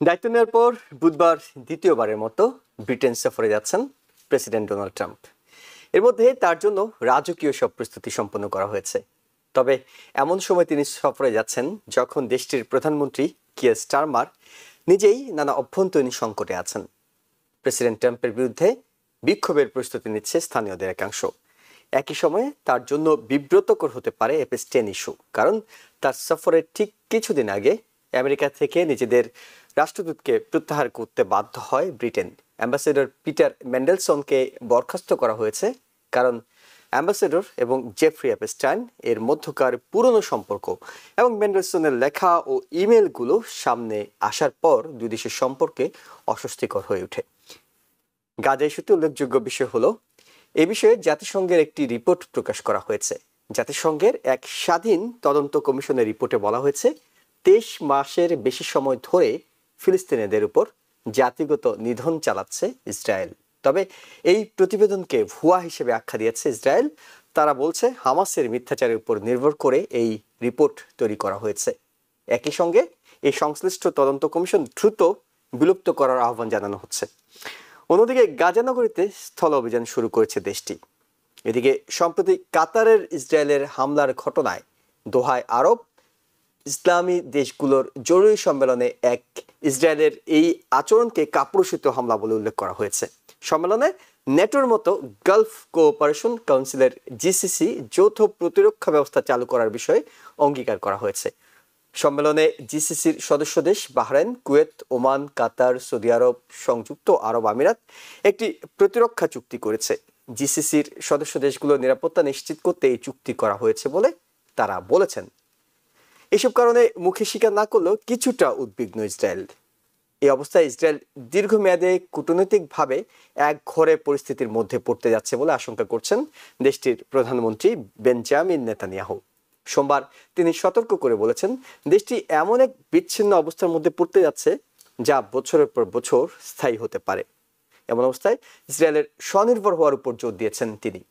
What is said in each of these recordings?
দায়িত্ব নেওয়ার পর বুধবার দ্বিতীয়বারের মতো ব্রিটেন সফরে যাচ্ছেন প্রেসিডেন্ট ডোনাল্ড ট্রাম্প। এর মধ্যে তার জন্য রাজকীয় সব প্রস্তুতি সম্পন্ন করা হয়েছে। তবে এমন সময় তিনি সফরে যাচ্ছেন যখন দেশটির প্রধানমন্ত্রী কিয়ার স্টারমার নিজেই নানা অভ্যন্তরীণ সংকটে আছেন। প্রেসিডেন্ট ট্রাম্পের বিরুদ্ধে বিক্ষোভের প্রস্তুতি নিচ্ছে স্থানীয়দের একাংশ। একই সময়ে তার জন্য বিব্রতকর হতে পারে এপস্টেইন ইস্যু, কারণ তার সফরের ঠিক কিছুদিন আগে আমেরিকা থেকে নিজেদের রাষ্ট্রদূতকে প্রত্যাহার করতে বাধ্য হয় ব্রিটেন। অ্যাম্বাসেডর পিটার ম্যান্ডেলসনকে বরখাস্ত করা হয়েছে, কারণ অ্যাম্বাসেডর এবং জেফ্রি এপস্টাইন এর মধ্যকার পুরনো সম্পর্ক এবং ম্যান্ডেলসনের লেখা ও ইমেলগুলো সামনে আসার পর দুই দেশের সম্পর্কে অস্বস্তিকর হয়ে ওঠে। গাজা ইস্যুতে উল্লেখযোগ্য বিষয় হলো, এ বিষয়ে জাতিসংঘের একটি রিপোর্ট প্রকাশ করা হয়েছে। জাতিসংঘের এক স্বাধীন তদন্ত কমিশনের রিপোর্টে বলা হয়েছে 23 মাসের বেশি সময় ধরে ফিলিস্তিনিদের উপর জাতিগত নিধন চালাচ্ছে ইসরায়েল। তবে এই প্রতিবেদনকে ভুয়া হিসেবে আখ্যা দিয়েছে ইসরায়েল। তারা বলছে হামাসের মিথ্যাচারের উপর নির্ভর করে এই রিপোর্ট তৈরি করা হয়েছে। একই সঙ্গে এই সংশ্লিষ্ট তদন্ত কমিশন দ্রুত বিলুপ্ত করার আহ্বান জানানো হচ্ছে। অন্যদিকে গাজা নগরীতে স্থল অভিযান শুরু করেছে দেশটি। এদিকে সম্প্রতি কাতারের ইসরায়েলের হামলার ঘটনায় দোহায় আরব ইসলামী দেশগুলোর জরুরি সম্মেলনে এক ইসরায়েলের এই আচরণকে কাপুরুষিত হামলা বলে উল্লেখ করা হয়েছে। সম্মেলনে নেটোর মতো গালফ কোঅপারেশন কাউন্সিলের জিসিসি যৌথ প্রতিরক্ষা ব্যবস্থা চালু করার বিষয়ে অঙ্গীকার করা হয়েছে। সম্মেলনে জিসিসির সদস্য দেশ বাহরাইন, কুয়েত, ওমান, কাতার, সৌদি আরব, সংযুক্ত আরব আমিরাত একটি প্রতিরক্ষা চুক্তি করেছে। জিসিসির সদস্য দেশগুলোর নিরাপত্তা নিশ্চিত করতে এই চুক্তি করা হয়েছে বলে তারা বলেছেন। এসব কারণে মুখে স্বীকার না করলেও কিছুটা উদ্বিগ্ন ইসরায়েল। এই অবস্থায় ইসরায়েল দীর্ঘমেয়াদে কূটনৈতিকভাবে এক ঘরে পরিস্থিতির মধ্যে পড়তে যাচ্ছে বলে আশঙ্কা করছেন দেশটির প্রধানমন্ত্রী বেঞ্জামিন নেতানিয়াহু। সোমবার তিনি সতর্ক করে বলেছেন, দেশটি এমন এক বিচ্ছিন্ন অবস্থার মধ্যে পড়তে যাচ্ছে যা বছরের পর বছর স্থায়ী হতে পারে। এমন অবস্থায় ইসরায়েলের স্বনির্ভর হওয়ার উপর জোর দিয়েছেন তিনি।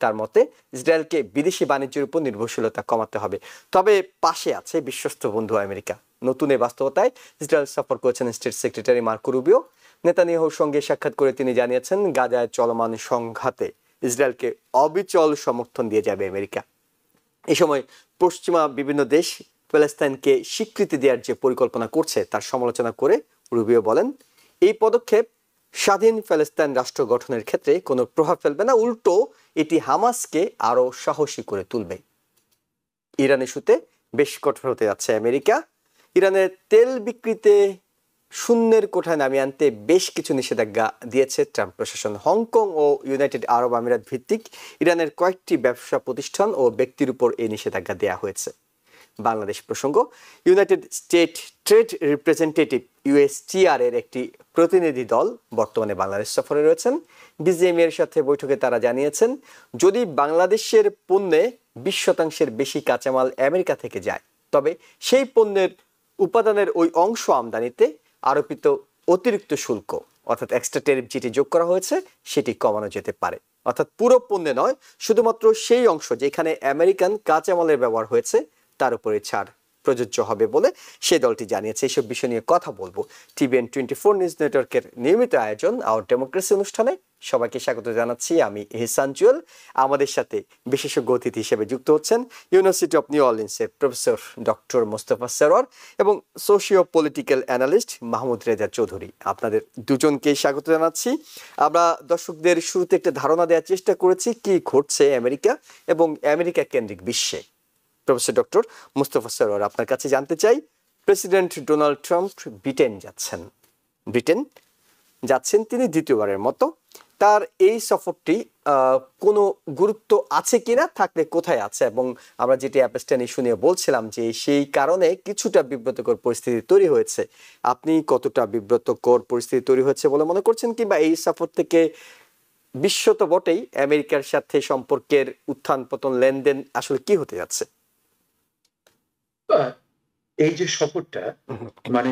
তার মতে ইসরায়েলকে বিদেশি বাণিজ্যের উপর নির্ভরশীলতা কমাতে হবে। তবে পাশে আছে বিশ্বস্ত বন্ধু আমেরিকা। নতুন এই বাস্তবতায় ইসরায়েল সফর করেছেন স্টেট সেক্রেটারি মার্কো রুবিও। নেতানিয়াহুর সঙ্গে সাক্ষাৎ করে তিনি জানিয়েছেন, গাজায় চলমান সংঘাতে ইসরায়েলকে অবিচল সমর্থন দিয়ে যাবে আমেরিকা। এই সময় পশ্চিমা বিভিন্ন দেশ প্যালেস্তাইনকে স্বীকৃতি দেওয়ার যে পরিকল্পনা করছে তার সমালোচনা করে রুবিও বলেন, এই পদক্ষেপ স্বাধীন প্যালেস্তাইন রাষ্ট্র গঠনের ক্ষেত্রে কোনো প্রভাব ফেলবে না, উল্টো এটি হামাসকে আরো সাহসী করে তুলবে। ইরান ইস্যুতে বেশ কঠোর হতে যাচ্ছে আমেরিকা। ইরানের তেল বিক্রিতে শূন্যের কোঠায় নামিয়ে আনতে বেশ কিছু নিষেধাজ্ঞা দিয়েছে ট্রাম্প প্রশাসন। হংকং ও ইউনাইটেড আরব আমিরাত ভিত্তিক ইরানের কয়েকটি ব্যবসা প্রতিষ্ঠান ও ব্যক্তির উপর এই নিষেধাজ্ঞা দেওয়া হয়েছে। বাংলাদেশ প্রসঙ্গ, United state trade representative USTR এর একটি প্রতিনিধি দল বর্তমানে বাংলাদেশ সফরে রয়েছেন। বিজিএমইএ এর সাথে বৈঠকে তারা জানিয়েছেন, যদি বাংলাদেশের পণ্যে 20% বেশি কাঁচামাল আমেরিকা থেকে যায়, তবে সেই পণ্যের উপাদানের ওই অংশ আমদানিতে আরোপিত অতিরিক্ত শুল্ক অর্থাৎ এক্সট্রা ট্যারিফ যেটি যোগ করা হয়েছে সেটি কমানো যেতে পারে। অর্থাৎ পুরো পণ্যে নয়, শুধুমাত্র সেই অংশ যেখানে আমেরিকান কাঁচামালের ব্যবহার হয়েছে তার উপরে ছাড় প্রযোজ্য হবে বলে সে দলটি জানিয়েছে। এইসব বিষয় নিয়ে কথা বলবো টিভিএন 24 নিউজ নেটওয়ার্কের নিয়মিত আয়োজন আওয়ার ডেমোক্রেসি অনুষ্ঠানে। সবাইকে স্বাগত জানাচ্ছি, আমি ইহসান জুয়েল। আমাদের সাথে বিশেষজ্ঞ অতিথি হিসেবে যুক্ত হচ্ছেন ইউনিভার্সিটি অফ নিউ অরলিন্সের প্রফেসর ডক্টর মোস্তফা সরোয়ার এবং socio political analyst Mahmud Reza Chowdhury. আপনাদের দুজনকে স্বাগত জানাচ্ছি। আমরা দর্শকদের শুরুতে একটা ধারণা দেওয়ার চেষ্টা করেছি কি ঘটছে আমেরিকা এবং আমেরিকা কেন্দ্রিক বিশ্বে। প্রফেসর ডক্টর মোস্তফা সরোয়ার, আপনার কাছে জানতে চাই, প্রেসিডেন্ট ডোনাল্ড ট্রাম্প ব্রিটেন যাচ্ছেন তিনি দ্বিতীয়বারের মতো। তার এই সফরটি কোনো গুরুত্ব আছে কিনা, থাকলে কোথায় আছে? এবং আমরা যেটি অ্যাপস্টেইন ইস্যু নিয়ে বলছিলাম যে সেই কারণে কিছুটা বিব্রতকর পরিস্থিতি তৈরি হয়েছে, আপনি কতটা বিব্রতকর পরিস্থিতি তৈরি হয়েছে বলে মনে করছেন, কিংবা এই সফর থেকে বিশ্ব তো বটেই, আমেরিকার সাথে সম্পর্কের উত্থান পতন লেনদেন আসলে কি হতে যাচ্ছে? এই যে সফরটা, মানে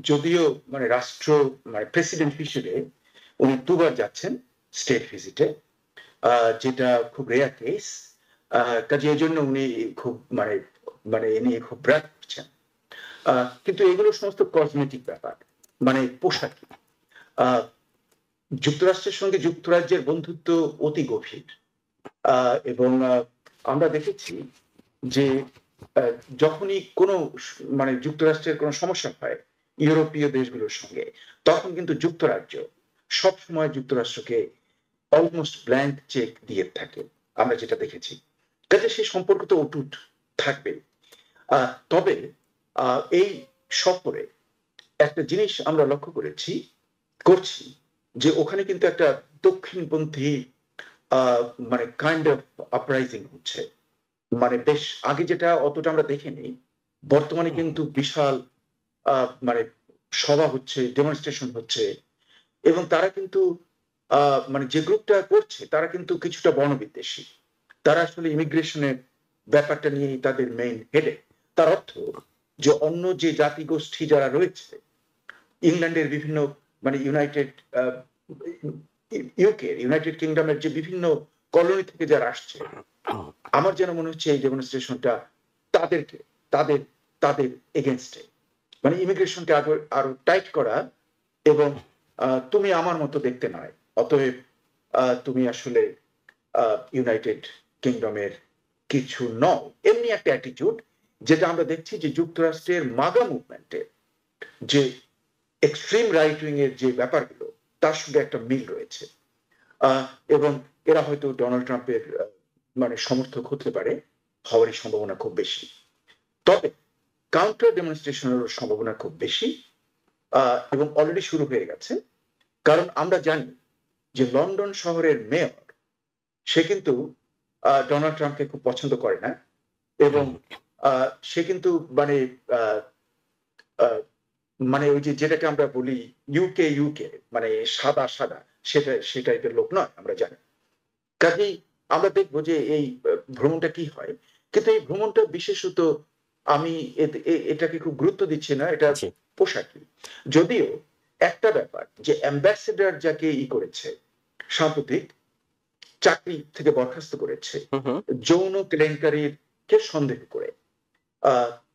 যদিও মানে রাষ্ট্র মানে প্রেসিডেন্ট হিসেবে উনি দুবার যাচ্ছেন স্টেট ভিজিটে, যেটা খুব রেয়ার কেস, কাজে এই জন্য উনি খুব মানে মানে এ নিয়ে খুব ব্র্যাক করছেন। কিন্তু এগুলো সমস্ত কসমেটিক ব্যাপার। মানে পোশাকি। আহ, যুক্তরাষ্ট্রের সঙ্গে যুক্তরাজ্যের বন্ধুত্ব অতি গভীর, এবং আমরা দেখেছি যে আহ, যখনই কোনো মানে যুক্তরাষ্ট্রের কোনো সমস্যা হয় ইউরোপীয় দেশগুলোর সঙ্গে, তখন কিন্তু যুক্তরাজ্য সব সময় যুক্তরাষ্ট্রকে অলমোস্ট ব্ল্যাঙ্ক চেক দিয়ে থাকে, আমরা যেটা দেখেছি। কাজে সেই সম্পর্ক তো অটুট থাকবে। তবে এই সফরে একটা জিনিস আমরা লক্ষ্য করছি যে ওখানে কিন্তু একটা দক্ষিণপন্থী মানে কাইন্ড অফ আপরাইজিং হচ্ছে। মানে বেশ আগে যেটা অতটা আমরা দেখিনি, বর্তমানে কিন্তু বিশাল মানে সভা হচ্ছে, ডেমনস্ট্রেশন হচ্ছে, এবং তারা কিন্তু মানে যে গ্রুপটা করছে তারা কিন্তু কিছুটা বর্ণবিদ্বেষী। তারা আসলে ইমিগ্রেশনের ব্যাপারটা নিয়ে তাদের মেইন হেডে। তার অর্থ যে অন্য যে জাতিগোষ্ঠী যারা রয়েছে ইংল্যান্ডের বিভিন্ন মানে ইউনাইটেড কিংডমের যে বিভিন্ন কলোনি থেকে যারা আসছে, আমার যেন মনে হচ্ছে এই ডেমনস্ট্রেশনটা তাদেরকে তাদের তাদের এগেনস্টে, মানে ইমিগ্রেশনকে আরো টাইট করা, এবং তুমি আমার মতো দেখতে নয়, অতএব তুমি আসলে ইউনাইটেড কিংডমের কিছু নও, এমনি একটা অ্যাটিটিউড যেটা আমরা দেখছি যে যুক্তরাষ্ট্রের মাগা মুভমেন্টে যে এক্সট্রিম রাইট উইং এর যে ব্যাপারগুলো তার সঙ্গে একটা মিল রয়েছে। এবং এরা হয়তো ডোনাল্ড ট্রাম্পের মানে সমর্থক হতে পারে, হওয়ারই সম্ভাবনা খুব বেশি। তবে কাউন্টার ডেমনস্ট্রেশনের সম্ভাবনা খুব বেশি, এবং অলরেডি শুরু হয়ে গেছে। কারণ আমরা জানি যে লন্ডন শহরের মেয়র সে কিন্তু ডোনাল্ড ট্রাম্পকে খুব পছন্দ করে না, এবং সে কিন্তু মানে মানে ওই যে যেটাকে আমরা বলি ইউকে মানে সাদা সাদা সে টাইপের লোক নয়, আমরা জানি। কাজেই আমরা দেখবো যে এই ভ্রমণটা কি হয়। কিন্তু এই ভ্রমণটা বিশেষত আমি এটাকে খুব গুরুত্ব দিচ্ছি না, এটা পোশাকি। যদিও একটা ব্যাপার যে অ্যাম্বাসেডর যাকে করেছে সাম্প্রতিক চাকরি থেকে বরখাস্ত করেছে যৌন কেলেঙ্কারির কে সন্দেহ করে,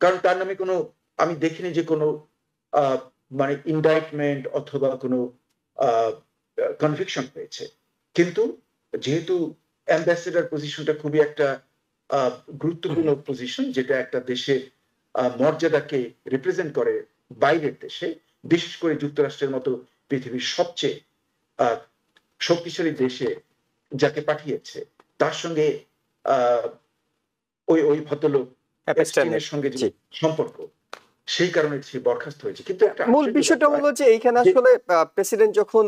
কারণ তার নামে কোনো আমি দেখিনি যে কোনো মানে ইনডাইটমেন্ট অথবা কোনো কনভিকশন হয়েছে। কিন্তু যেহেতু অ্যাম্বাসেডর পজিশনটা খুবই একটা গুরুত্বপূর্ণ পজিশন, যেটা একটা দেশের মর্যাদাকে রিপ্রেজেন্ট করে বাইরের দেশে, বিশেষ করে যুক্তরাষ্ট্রের মতো পৃথিবীর সবচেয়ে শক্তিশালী দেশে যাকে পাঠিয়েছে, তার সঙ্গে ওই ভদ্রলোক এপস্টাইনের সঙ্গে যে সম্পর্ক, সেই কারণে সে বরখাস্ত হয়েছে। কিন্তু একটা মূল বিষয়টা হলো যে এইখানে আসলে প্রেসিডেন্ট যখন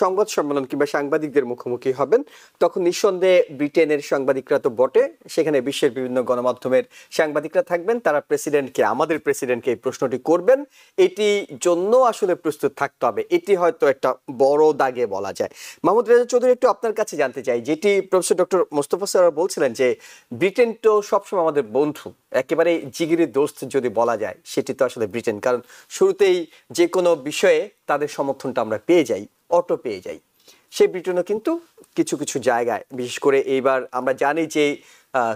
সংবাদ সম্মেলন কিংবা সাংবাদিকদের মুখোমুখি হবেন, তখন নিঃসন্দেহে ব্রিটেনের সাংবাদিকরা তো বটে, সেখানে বিশ্বের বিভিন্ন গণমাধ্যমের সাংবাদিকরা থাকবেন, তারা প্রেসিডেন্টকে আমাদের প্রেসিডেন্টকে এই প্রশ্নটি করবেন, এটি জন্য আসলে প্রস্তুত থাকতে হবে। এটি হয়তো একটা বড় দাগে বলা যায়। মাহমুদ রেজা চৌধুরী, একটু আপনার কাছে জানতে চাই, যেটি প্রফেসর ডক্টর মোস্তফা স্যার বলছিলেন যে ব্রিটেন তো সবসময় আমাদের বন্ধু, একেবারে জিগিরি দোস্ত যদি বলা যায়, সেটি তো আসলে ব্রিটেন। কারণ শুরুতেই যে কোনো বিষয়ে তাদের সমর্থনটা আমরা পেয়ে যাই, অটো পেয়ে যাই। সেই ব্রিটেনও কিন্তু কিছু কিছু জায়গায়, বিশেষ করে এইবার আমরা জানি যে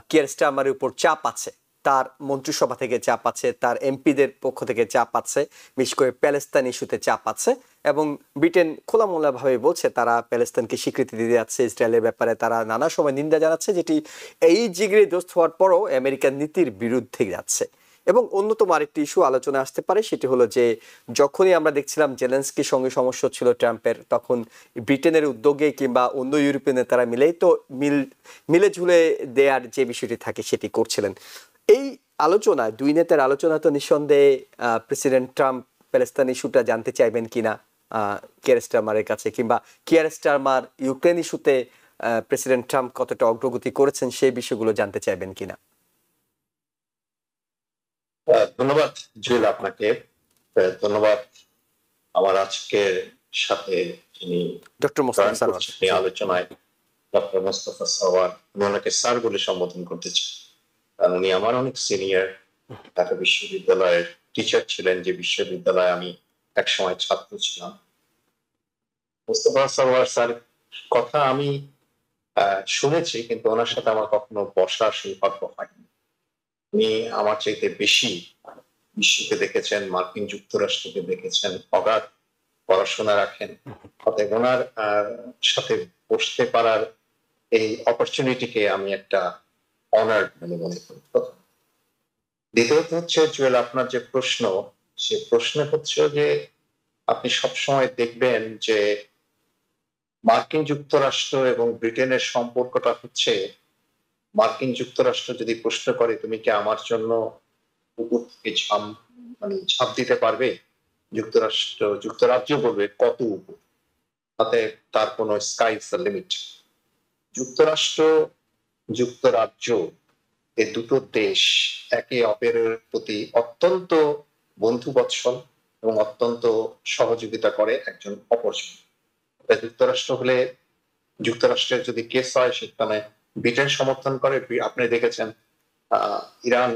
কিয়ার স্টারমারের উপর চাপ আছে, তার মন্ত্রিসভা থেকে চাপ আছে, তার এমপিদের পক্ষ থেকে চাপ আছে, বিশেষ করে প্যালেস্তান ইস্যুতে চাপ আছে, এবং ব্রিটেন খোলামোলাভাবে বলছে তারা প্যালেস্তানকে স্বীকৃতি দিতে যাচ্ছে, ইসরায়েলের ব্যাপারে তারা নানা সময় নিন্দা জানাচ্ছে, যেটি এই জিগরে দোস্ত হওয়ার পরও আমেরিকার নীতির বিরুদ্ধে যাচ্ছে। এবং অন্যতম আরেকটি ইস্যু আলোচনা আসতে পারে, সেটি হলো যে যখনই আমরা দেখছিলাম জেলেন্সকির সঙ্গে সমস্যা ছিল ট্রাম্পের, তখন ব্রিটেনের উদ্যোগে কিংবা অন্য ইউরোপীয় নেতারা মিলেই তো মিলে ঝুলে দেয়ার যে বিষয়টি থাকে সেটি করছিলেন। এই আলোচনা, দুই নেতার আলোচনা তো নিঃসন্দেহে প্রেসিডেন্ট ট্রাম্প প্যালেস্তান ইস্যুটা জানতে চাইবেন কিনা কিয়ার স্টারমারের কাছে, কিংবা কিয়ার স্টারমার ইউক্রেন ইস্যুতে প্রেসিডেন্ট ট্রাম্প কতটা অগ্রগতি করেছেন সেই বিষয়গুলো জানতে চাইবেন কিনা। ধন্যবাদ জুয়েল আপনাকে, ধন্যবাদ আমার আজকের সাথে যিনি ডক্টর মোস্তফা সারওয়ার আলোচনায় ডক্টর মোস্তফা সারওয়ার, ওনাকে স্যার বলে সম্বোধন করতে চাই, কারণ উনি আমার অনেক সিনিয়র, ঢাকা বিশ্ববিদ্যালয়ের টিচার ছিলেন, যে বিশ্ববিদ্যালয়ে আমি একসময় ছাত্র ছিলাম। মোস্তফা সারওয়ার স্যার কথা আমি শুনেছি, কিন্তু ওনার সাথে আমার কখনো বসার সৌভাগ্য হয়নি। উনি আমার চাইতে বেশি বিশ্বকে দেখেছেন, মার্কিন যুক্তরাষ্ট্রকে দেখেছেন, অগাধ পড়াশোনা রাখেন, অতএব ওনার সাথে বসতে পারার এই অপরচুনিটিকে আমি একটা অনার বলে মনে করি। দ্বিতীয়ত হচ্ছে জুয়েল, আপনার যে প্রশ্ন, সে প্রশ্ন হচ্ছে যে আপনি সবসময় দেখবেন যে মার্কিন যুক্তরাষ্ট্র এবং ব্রিটেনের সম্পর্কটা হচ্ছে, মার্কিন যুক্তরাষ্ট্র যদি প্রশ্ন করে তুমি কি আমার জন্য উপর থেকে ঝাঁপ দিতে পারবে, যুক্তরাজ্য বলবে কত উপর, তাতে তার কোনো স্কাই ইজ দ্য লিমিট। যুক্তরাষ্ট্র যুক্তরাজ্য এই দুটো দেশ একে অপরের প্রতি অত্যন্ত বন্ধুবৎসল এবং অত্যন্ত সহযোগিতা করে একজন অপর সঙ্গে। যুক্তরাষ্ট্র হলে, যুক্তরাষ্ট্রের যদি কেস হয় সেখানে ব্রিটেন সমর্থন করে। আপনি দেখেছেন ইরান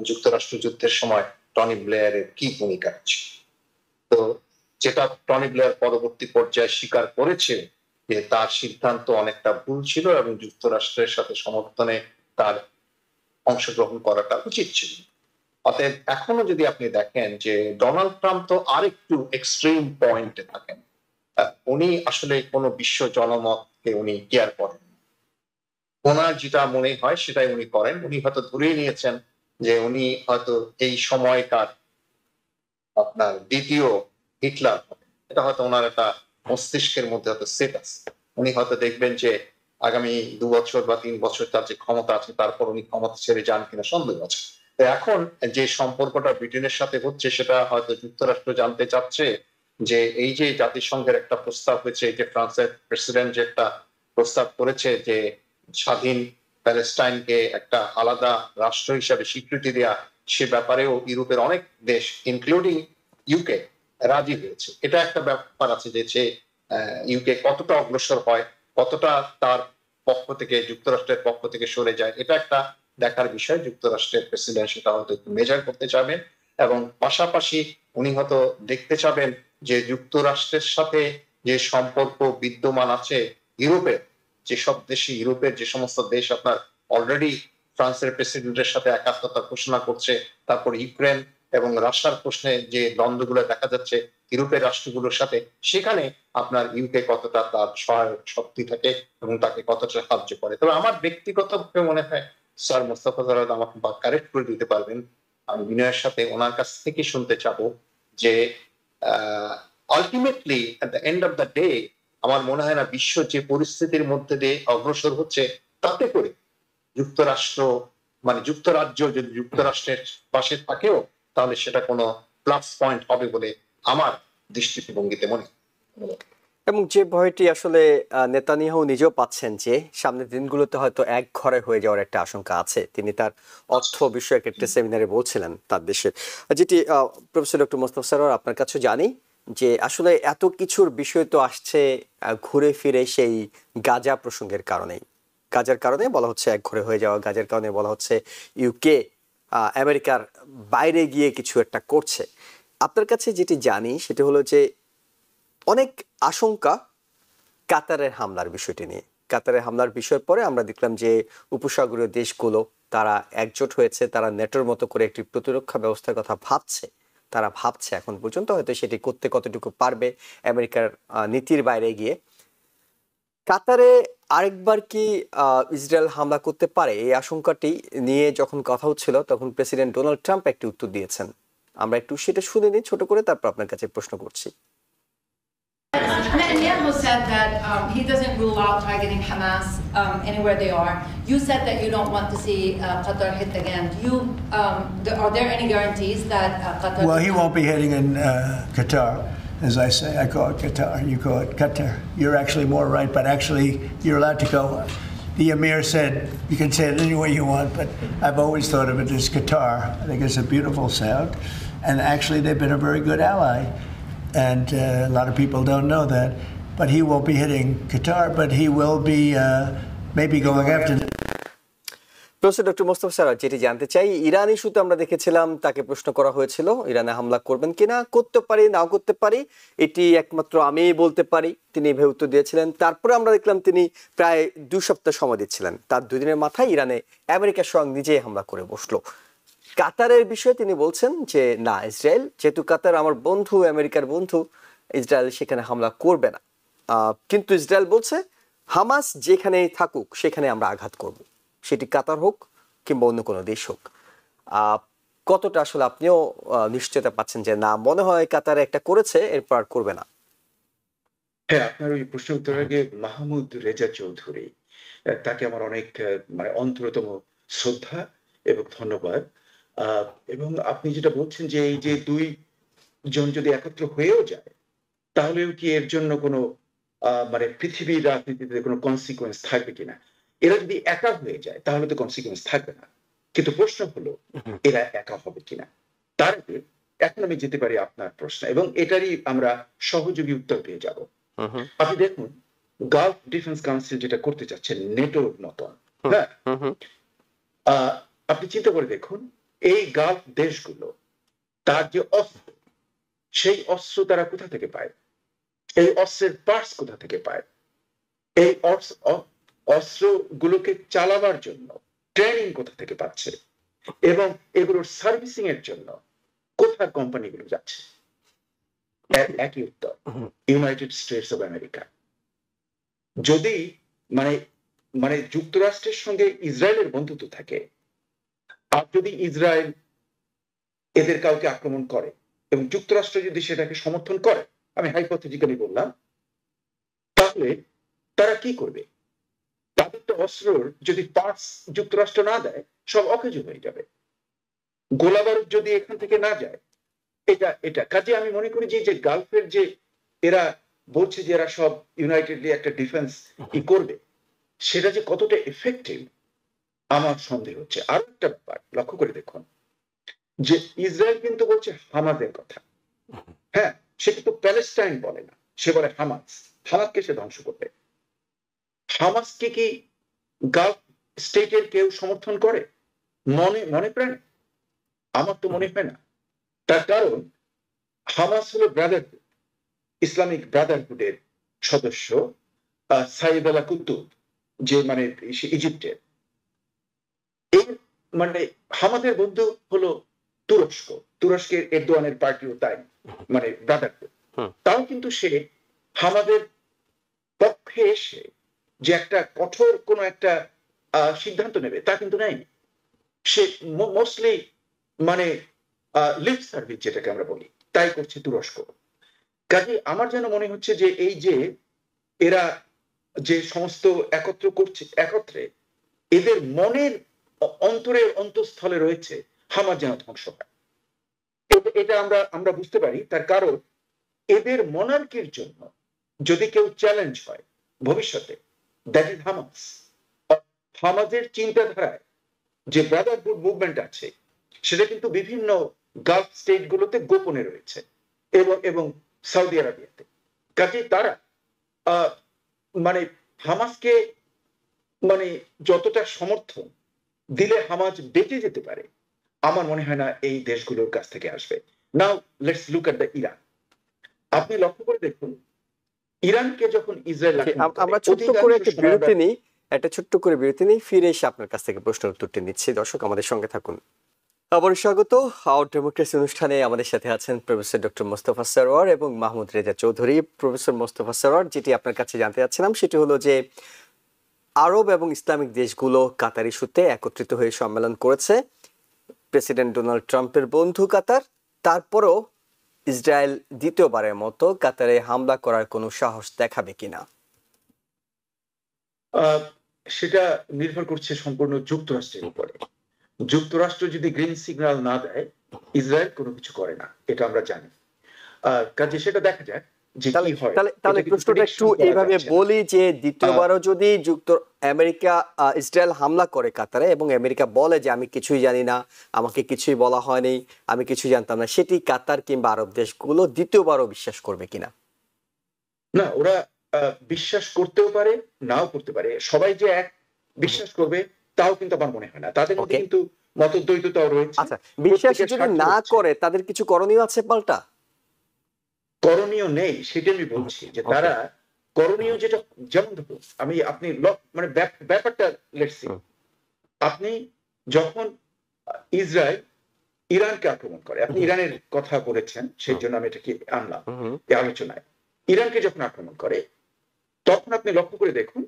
যুক্তরাষ্ট্র যুদ্ধের সময় টনি ব্লেয়ারের কি ভূমিকা ছিল, তো যেটা টনি ব্লেয়ার পরবর্তী পর্যায়ে স্বীকার করেছে যে তার সিদ্ধান্ত অনেকটা ভুল ছিল এবং যুক্তরাষ্ট্রের সাথে সমর্থনে তার অংশগ্রহণ করাটা উচিত ছিল। অতএব এখনো যদি আপনি দেখেন যে ডোনাল্ড ট্রাম্প তো আরেকটু এক্সট্রিম পয়েন্টে থাকেন, উনি আসলে কোনো বিশ্ব জনমতকে উনি কেয়ার করেন, ওনার যেটা মনে হয় সেটাই উনি করেন। উনি হয়তো ধরেই নিয়েছেন যে উনি হয়তো এই সময়কার আপনার দ্বিতীয় হিটলার হবে, এটা হয়তো ওনার একটা মস্তিষ্কের মধ্যে হয়তো সেট আছে। উনি হয়তো দেখবেন যে আগামী 2 বছর বা 3 বছর তার যে ক্ষমতা আছে তারপর উনি ক্ষমতা ছেড়ে যান কিনা সন্দেহ আছে। তো এখন যে সম্পর্কটা ব্রিটেনের সাথে হচ্ছে সেটা হয়তো যুক্তরাষ্ট্র জানতে চাচ্ছে যে এই যে জাতিসংঘের একটা প্রস্তাব হয়েছে, এই যে ফ্রান্সের প্রেসিডেন্ট যে একটা প্রস্তাব করেছে যে স্বাধীন প্যালেস্টাইনকে একটা আলাদা রাষ্ট্র হিসাবে স্বীকৃতি দেয়া, সে ব্যাপারেও ইউরোপের অনেক দেশ ইনক্লুডিং ইউকে রাজি হয়েছে। এটা একটা ব্যাপার আছে যে সে ইউকে কতটা অগ্রসর হয়, কতটা তার পক্ষ থেকে, যুক্তরাষ্ট্রের পক্ষ থেকে সরে যায়, এটা একটা দেখার বিষয়। যুক্তরাষ্ট্রের প্রেসিডেন্ট সেটা হয়তো একটু মেজার করতে চাবেন এবং পাশাপাশি উনি হয়তো দেখতে চাবেন যে যুক্তরাষ্ট্রের সাথে যে সম্পর্ক বিদ্যমান আছে ইউরোপের যেসব দেশে, ইউরোপের যে সমস্ত দেশ আপনার অলরেডি ফ্রান্সের প্রেসিডেন্টের সাথে একাত্মতা ঘোষণা করছে, তারপর ইউক্রেন এবং রাশিয়ার প্রশ্নে যে দ্বন্দ্বগুলো দেখা যাচ্ছে ইউরোপের রাষ্ট্রগুলোর সাথে, সেখানে আপনার ইউকে কতটা তার সহায়ক শক্তি থাকে এবং তাকে কতটা সাহায্য করে। তবে আমার ব্যক্তিগতভাবে মনে হয় স্যার মোস্তফা সরোয়ার আমাকে কারেক্ট করে দিতে পারবেন, আমি বিনয়ের সাথে ওনার কাছ থেকে শুনতে চাবো যে ultimately at the end of the day আমার মনে হয় না বিশ্ব যে পরিস্থিতির মধ্যে দিয়ে অগ্রসর হচ্ছে তাতে করে যুক্তরাষ্ট্র যুক্তরাজ্য যদি যুক্তরাষ্ট্রের পাশে থাকেও তাহলে সেটা কোনো প্লাস পয়েন্ট হবে বলে আমার দৃষ্টিভঙ্গিতে মনে হয়। এবং যে ভয়টি আসলে নেতানিয়াহু নিজেও পাচ্ছেন যে সামনের দিনগুলোতে হয়তো এক ঘরে হয়ে যাওয়ার একটা আশঙ্কা আছে, তিনি তার অর্থ বিষয়ক একটা সেমিনারে বলছিলেন তার দেশের, যেটি প্রফেসর ডক্টর মোস্তফা সরোয়ার আপনার কাছে জানি যে আসলে এত কিছুর বিষয় তো আসছে ঘুরে ফিরে সেই গাজা প্রসঙ্গের কারণেই। গাজার কারণে বলা হচ্ছে এক ঘরে হয়ে যাওয়া, গাজার কারণে বলা হচ্ছে ইউকে আমেরিকার বাইরে গিয়ে কিছু একটা করছে। আপনার কাছে যেটি জানি সেটা হলো যে অনেক আশঙ্কা কাতারের হামলার বিষয়টি নিয়ে। কাতারের হামলার বিষয়ের পরে আমরা দেখলাম যে উপসাগরীয় দেশগুলো তারা একজোট হয়েছে, তারা নেটোর মতো করে একটি প্রতিরক্ষা ব্যবস্থার কথা ভাবছে। তারা ভাবছে এখন পর্যন্ত হয়তো সেটি করতে কতটুকু পারবে আমেরিকার নীতির বাইরে গিয়ে। কাতারে আরেকবার কি ইসরায়েল হামলা করতে পারে, এই আশঙ্কাটি নিয়ে যখন কথা হচ্ছিল তখন প্রেসিডেন্ট ডোনাল্ড ট্রাম্প একটি উত্তর দিয়েছেন। আমরা একটু সেটা শুনে নিই ছোট করে, তারপর আপনার কাছে প্রশ্ন করছি। Netanyahu said that he doesn't rule out targeting Hamas anywhere they are. You said that you don't want to see Qatar hit again. Are there any guarantees that Qatar? Well, he won't be hitting in Qatar, as I say. I call it Qatar. You call it Qatar. You're actually more right, but actually you're allowed to go. The Emir said you can say it any way you want, but I've always thought of it as Qatar. I think it's a beautiful sound, and actually they've been a very good ally. And a lot of people don't know that, but he won't be hitting Qatar, but he will be maybe going after. Professor doctor Mostafa Sarwar, যেটি জানতে চাই, Iran ইস্যুতে আমরা দেখেছিলাম তাকে প্রশ্ন করা হয়েছিল ইরানে হামলা করবেন কিনা, করতে পারি নাও করতে পারি, এটি একমাত্র আমিই বলতে পারি, তিনি এভাবে উত্তর দিয়েছিলেন। তারপরে আমরা দেখলাম তিনি প্রায় 2 সপ্তাহ সময় দিচ্ছিলেন, তার 2 দিনের মাথায় ইরানে আমেরিকা স্বয়ং নিজেই হামলা করে বসলো। কাতারের বিষয়ে তিনি বলছেন যে না, ইসরায়েল যেহেতু কাতার আমার বন্ধু, আমেরিকার বন্ধু, ইসরায়েল সেখানে হামলা করবে না। কিন্তু ইসরায়েল বলছে হামাস যেখানেই থাকুক সেখানে আমরা আঘাত করব, সেটি কাতার হোক কিংবা অন্য কোনো দেশ হোক। কতটা আসলে আপনিও নিশ্চয়তা পাচ্ছেন যে না, মনে হয় কাতারে একটা করেছে এরপর আর করবে না? হ্যাঁ, আপনার ওই প্রশ্ন উত্তরের আগে মাহমুদ রেজা চৌধুরী, তাকে আমার অনেক মানে অন্তরতম শ্রদ্ধা এবং ধন্যবাদ। এবং আপনি যেটা বলছেন যে এই যে ২ জন যদি একত্র হয়েও যায়, তাহলেও কি এর জন্য কোনো মানে পৃথিবীর রাজনীতিতে কোনো কনসিকুয়েন্স থাকবে কিনা? এরা যদি একা হয়ে যায় তাহলে তো কনসিকুয়েন্স থাকবে না। কিন্তু প্রশ্ন হলো এরা একা হবে কিনা? তার আগে এখন আমি যেতে পারি আপনার প্রশ্ন এবং এটারই আমরা সহযোগী উত্তর পেয়ে যাব। আপনি দেখুন, গালফ ডিফেন্স কাউন্সিল যেটা করতে চাচ্ছেন নেটোর মতন, হ্যাঁ, আপনি চিন্তা করে দেখুন, এই গালফ দেশগুলো তার যে অস্ত্র, সেই অস্ত্র তারা কোথা থেকে পায়? এই অস্ত্রের পার্টস কোথা থেকে পায়? এই অস্ত্রগুলোকে চালাবার জন্য ট্রেনিং কোথা থেকে পাচ্ছে? এবং এগুলোর সার্ভিসিং এর জন্য কোথায় কোম্পানিগুলো যাচ্ছে? একই উত্তর, ইউনাইটেড স্টেটস অফ আমেরিকা। যদি মানে মানে যুক্তরাষ্ট্রের সঙ্গে ইসরায়েলের বন্ধুত্ব থাকে, আর যদি ইসরায়েল এদের কাউকে আক্রমণ করে এবং যুক্তরাষ্ট্র যদি সেটাকে সমর্থন করে, আমি হাইপোথেটিক্যালি বললাম, তাহলে তারা কি করবে? তাদের তো অস্ত্রর যদি পার্টস যুক্তরাষ্ট্র না দেয়, সব অকেজো হয়ে যাবে। গোলাবারুদ যদি এখান থেকে না যায়, এটা কাজে আমি মনে করি যে গালফের যে এরা বলছে যে এরা সব ইউনাইটেডলি একটা ডিফেন্স করবে, সেটা যে কতটা এফেক্টিভ আমার সন্দেহ হচ্ছে। আরো একটা ব্যাপার লক্ষ্য করে দেখুন, যে ইসরায়েল কিন্তু বলছে হামাসের কথা, হ্যাঁ, সে কিন্তু প্যালেস্টাইন বলে না, সে বলে হামাস। হামাসকে সে ধ্বংস করবে। হামাসকে কি গালফ স্টেটের কেউ সমর্থন করে মনে প্রাণে? আমার তো মনে হয় না। তার কারণ হামাস হলো ব্রাদারহুড, ইসলামিক ব্রাদারহুডের সদস্য। সাইদ আলা কুতুব, যে মানে ইজিপ্টের, এই মানে হামাদের বন্ধু হলো তুরস্ক। তুরস্কের এরদোয়ানের পার্টিও তাই, মানে ব্রাদারহুড। তাও কিন্তু সে হামাদের পক্ষে এসে যে একটা কঠোর কোন একটা সিদ্ধান্ত নেবে তা কিন্তু নেয়নি। সে মোস্টলি মানে লিপ সার্ভিস যেটাকে আমরা বলি, তাই করছে তুরস্ক। কাজে আমার যেন মনে হচ্ছে যে এই যে এরা যে সমস্ত একত্র করছে, একত্রে এদের মনের অন্তরের অন্তঃস্থলে রয়েছে হামাস যেন ধ্বংস হয়। এটা আমরা বুঝতে পারি। তার কারণ এদের মনার্কির জন্য যদি কেউ চ্যালেঞ্জ হয় ভবিষ্যতে, দ্যাট ইজ হামাস। হামাসের চিন্তাধারায় যে ব্রাদারহুড মুভমেন্ট আছে, সেটা কিন্তু বিভিন্ন গালফ স্টেট গুলোতে গোপনে রয়েছে এবং সৌদি আরবিয়াতে। কাজে তারা মানে হামাসকে মানে যতটা সমর্থন দিলে হামাস বেঁচে যেতে পারে, আমার মনে হয় না এই দেশগুলোর কাছ থেকে আসবে। Now let's look at the Iran. আপনি লক্ষ্য করে দেখুন, ইরানকে যখন ইসরায়েল আমরা ছোট্ট করে একটা বিরতি নিই, ফিরে এসে আপনার কাছ থেকে প্রশ্নের উত্তরটি নিচ্ছি। দর্শক আমাদের সঙ্গে থাকুন। আবার স্বাগত। আওয়ার ডেমোক্রেসি অনুষ্ঠানে আমাদের সাথে আছেন প্রফেসর ডক্টর মোস্তফা সরওয়ার এবং মাহমুদ রেজা চৌধুরী। প্রফেসর মোস্তফা সরওয়ার, যেটি আপনার কাছে জানতে চাচ্ছিলাম সেটি হলো যে আরব এবং ইসলামিক দেশগুলো কাতার ইস্যুতে একত্রিত হয়ে সম্মেলন করেছে। প্রেসিডেন্ট ডোনাল্ড ট্রাম্পের বন্ধু কাতার, তারপরও ইসরায়েল দ্বিতীয়বারের মতো কাতারে হামলা করার কোনো সাহস দেখাবে কিনা? সেটা নির্ভর করছে সম্পূর্ণ যুক্তরাষ্ট্রের উপরে। যুক্তরাষ্ট্র যদি গ্রিন সিগন্যাল না দেয়, ইসরায়েল কোনো কিছু করে না, এটা আমরা জানি। কাজে সেটা দেখা যায় যে কি হয়। তাহলে প্রশ্নটা একটু এইভাবে বলি যে দ্বিতীয়বারও যদি আমেরিকা ইসরায়েল হামলা করে কাতারে এবং আমেরিকা বলে যে আমি কিছুই জানি না, আমাকে কিছুই বলা হয়নি, আমি কিছুই জানতাম না, সেটি কাতার কিংবা আরব দেশগুলো দ্বিতীয়বারও বিশ্বাস করবে কিনা? না, ওরা বিশ্বাস করতেও পারে, নাও করতে পারে। সবাই যে এক বিশ্বাস করবে তাও কিন্তু আমার মনে হয় না। তাদের মধ্যে কিন্তু মতদ্বৈততাও রয়েছে। আচ্ছা, বিশ্বাস যদি না করে তাদের কিছু করণীয় আছে পাল্টা? করণীয় নেই, সেটা আমি বলছি যে তারা করণীয় যেটা, যেমন ধরুন আপনি মানে ব্যাপারটা লেটস সি, আপনি যখন ইসরায়েল ইরানকে আক্রমণ করে, আপনি ইরানের কথা বলেছেন সেই জন্য আমি এটাকে আনলাম এই আলোচনায়। ইরানকে যখন আক্রমণ করে তখন আপনি লক্ষ্য করে দেখুন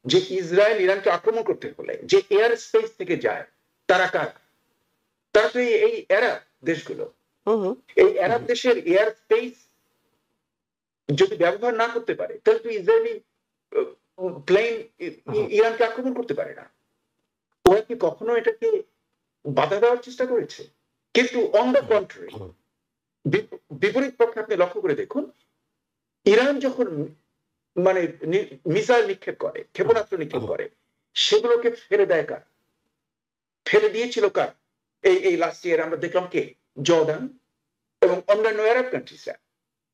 যে ইসরায়েল ইরানকে আক্রমণ করতে হলে যে এয়ার স্পেস থেকে যায় তারা কার? তারা তো এই আরব দেশগুলো। এই আরব দেশের এয়ার স্পেস যদি ব্যবহার না করতে পারে তাহলে তো ইসরায়েলি প্লেন ইরানকে আক্রমণ করতে পারে না। ওরা কি কখনো এটাকে বাধা দেওয়ার চেষ্টা করেছে? কিন্তু অন দ্য কন্ট্রারি, বিপরীত পক্ষে আপনি লক্ষ্য করে দেখুন, ইরান যখন মানে মিসাইল নিক্ষেপ করে, ক্ষেপণাস্ত্র নিক্ষেপ করে, সেগুলোকে ফেলে দেয় কার? ফেলে দিয়েছিল কার? এই লাস্ট ইয়ার আমরা দেখলাম কে? জর্ডান এবং অন্যান্য আরব কান্ট্রিজরা।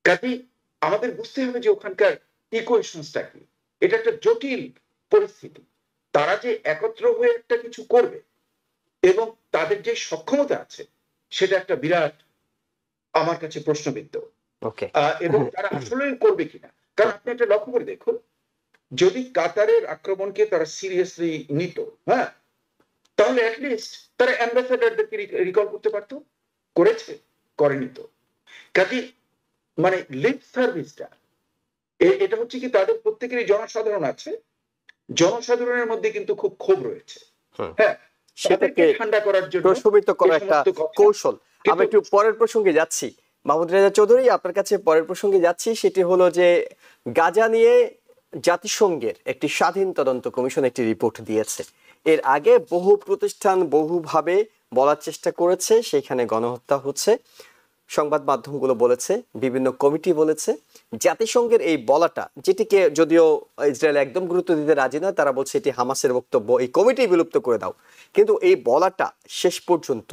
কাজেই আমাদের বুঝতে হবে যে ওখানকার ইকুয়েশনসটা কি। এটা একটা জটিল পরিস্থিতি। তারা যে একত্র হয়ে একটা কিছু করবে এবং তাদের যে সক্ষমতা আছে সেটা একটা বিরাট আমার কাছে প্রশ্নবিদ্ধ। এবং তারা আসলে করবে কিনা, কারণ আপনি একটা লক্ষ্য করে দেখুন, যদি কাতারের আক্রমণকে তারা সিরিয়াসলি নিত, হ্যাঁ, তাহলে অ্যাটলিস্ট তারা অ্যাম্বাসেডরদেরকে রিকল করতে পারতো। করেছে? করেনি তো। কাজে মানে লিপ সার্ভিসটা এটা হচ্ছে কি, তাদের প্রত্যেকেরই জনসাধারণ আছে, জনসাধারণের মধ্যে কিন্তু খুব ক্ষোভ রয়েছে, হ্যাঁ, সেটাকে ঠান্ডা করার জন্য প্রশমিত করা একটা কৌশল। আমরা একটু পরের প্রসঙ্গে যাচ্ছি। মাহমুদ রেজা চৌধুরী, আপনার কাছে পরের প্রসঙ্গে যাচ্ছি। সেটি হলো যে গাজা নিয়ে জাতিসংঘের একটি স্বাধীন তদন্ত কমিশন একটি রিপোর্ট দিয়েছে। এর আগে বহু প্রতিষ্ঠান বহুভাবে বলার চেষ্টা করেছে সেখানে গণহত্যা হচ্ছে, সংবাদ মাধ্যমগুলো বলেছে, বিভিন্ন কমিটি বলেছে। জাতিসংঘের এই বলাটা, যেটিকে যদিও ইসরায়েল একদম গুরুত্ব দিতে রাজি নয়, তারা বলছে এটি হামাসের বক্তব্য, এই কমিটি বিলুপ্ত করে দাও, কিন্তু এই বলাটা শেষ পর্যন্ত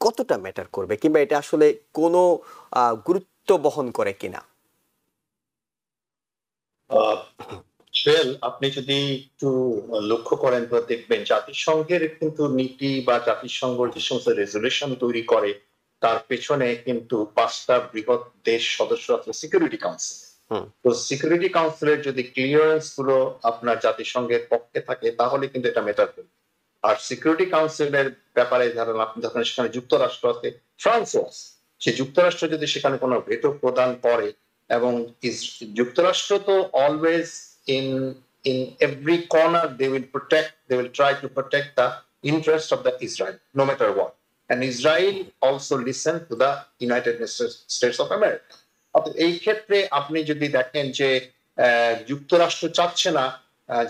কতটা ম্যাটার করবে, কিংবা এটা আসলে কোনো গুরুত্ব বহন করে কিনা? আপনি যদি একটু লক্ষ্য করেন তো দেখবেন জাতিসংঘের কিন্তু নীতি বা জাতিসংঘ যে সমস্ত রেজলিউশন তৈরি করে তার পেছনে কিন্তু 5টা বৃহৎ দেশ সদস্য আছে সিকিউরিটি কাউন্সিল। তো সিকিউরিটি কাউন্সিলের যদি ক্লিয়ারেন্স গুলো আপনার জাতিসংঘের পক্ষে থাকে তাহলে কিন্তু এটা ম্যাটার করবে। আর সিকিউরিটি কাউন্সিলের ব্যাপারে ধরেন আপনি যখন সেখানে যুক্তরাষ্ট্র আছে, ফ্রান্সও আছে, সে যুক্তরাষ্ট্র যদি সেখানে কোনো ভেটো প্রদান করে, এবং যুক্তরাষ্ট্র তো always in every corner they will try to protect the interest of the Israel no matter what, and Israel also listen to the United States of America. এই ক্ষেত্রে আপনি যদি দেখেন যে যুক্তরাষ্ট্র চাচ্ছে না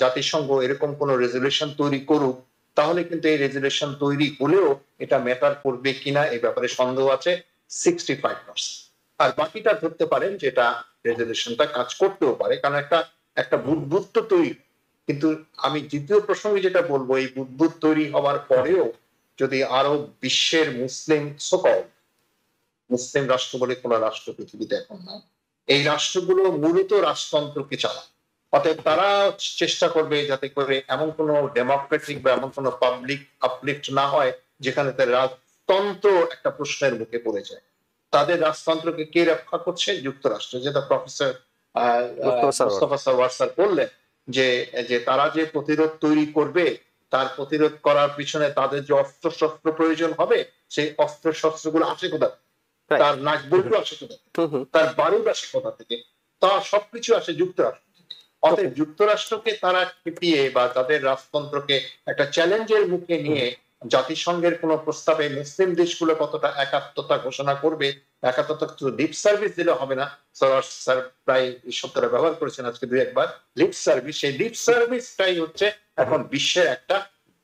জাতিসংঘ এরকম কোন রেজলিউশন তৈরি করুক, তাহলে কিন্তু এই রেজলিউশন তৈরি হলেও এটা ম্যাটার করবে কিনা এই ব্যাপারে সন্দেহ আছে 65%। আর বাকিটা ধরতে পারেন যেটা রেজলিউশনটা কাজ করতেও পারে, কারণ একটা বুদ্বুদ তৈরি। কিন্তু আমি দ্বিতীয় প্রসঙ্গে যেটা বলবো, এই বুদ্বুদ তৈরি হওয়ার পরেও যদি আরো বিশ্বের মুসলিম রাষ্ট্র বলে কোন রাষ্ট্র পৃথিবীতে এখন নাই, এই রাষ্ট্রগুলো মূলত রাজতন্ত্রকে চালায়। অতএব তারা চেষ্টা করবে যাতে করে এমন কোন ডেমোক্রেটিক বা এমন কোন পাবলিক আপলিফট না হয় যেখানে তার রাজতন্ত্র একটা প্রশ্নের মুখে পড়ে যায়। তাদের রাজতন্ত্রকে কে রক্ষা করছে? যুক্তরাষ্ট্র। যেটা প্রফেসর মুস্তাফা সারওয়ার স্যার বললেন যে তারা যে প্রতিরোধ তৈরি করবে, তার প্রতিরোধ করার পিছনে তাদের যে অস্ত্র শস্ত্র প্রয়োজন হবে, সেই অস্ত্র শস্ত্র গুলো আসে কোথা? তার নাকবল্টু আসে কোথা? তার বারুদ আসে কোথা থেকে? তা সবকিছু আসে যুক্তরাষ্ট্র। অতএব যুক্তরাষ্ট্রকে তারা খেপিয়ে বা তাদের রাজতন্ত্রকে একটা চ্যালেঞ্জের মুখে নিয়ে জাতিসংঘের কোন প্রস্তাবে মুসলিম দেশগুলো কতটা একাত্মতা ঘোষণা করবে, একাত্মতা লিপ সার্ভিস দিলে হবে না। স্যার প্রায় এই শব্দটা ব্যবহার করেছেন আজকে 2-1 লিপ সার্ভিস। সেই লিপ সার্ভিসটাই হচ্ছে এখন বিশ্বের একটা